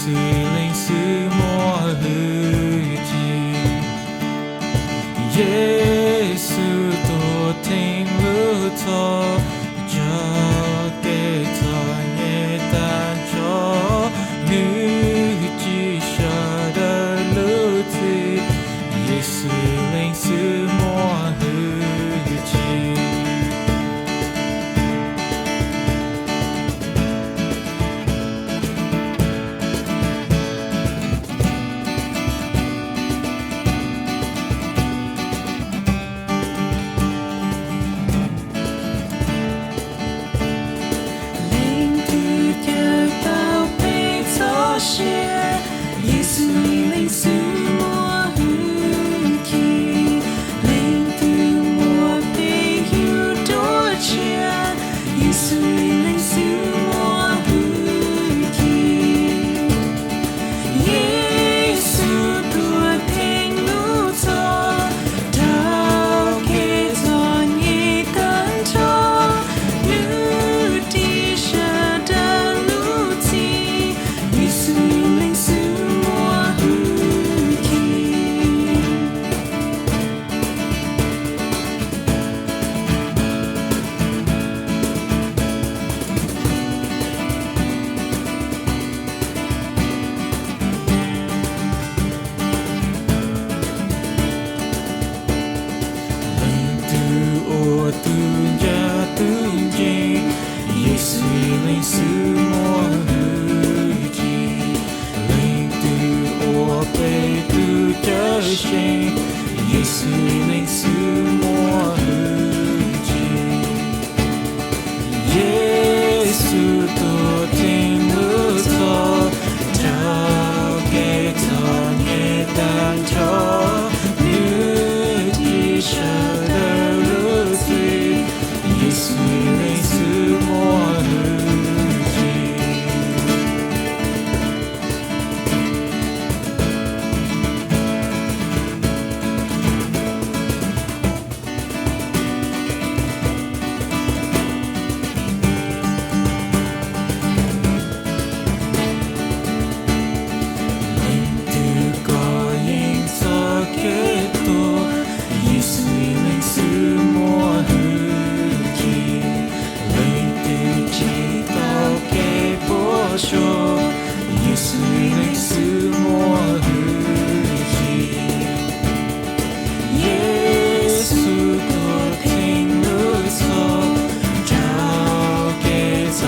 稣领使我日记，耶稣多听路途，就给他也当作日记下的路子，耶稣领使我日记。耶稣你领使我日记，领读我被有多钱，耶稣你领使我日记，耶稣多听路途，到给做你感动，日地下的路径，耶稣你领使我日记。领读我读呀读经，耶稣领使我日记，领读我被读的心，耶稣领使我日记，耶稣多听路途，交给他也当作日记下的路子，耶稣领使我日记。领读高音做给多，耶稣领使我日记，领读祈祷给播说，耶稣领使我日记，耶稣多听路途，交给他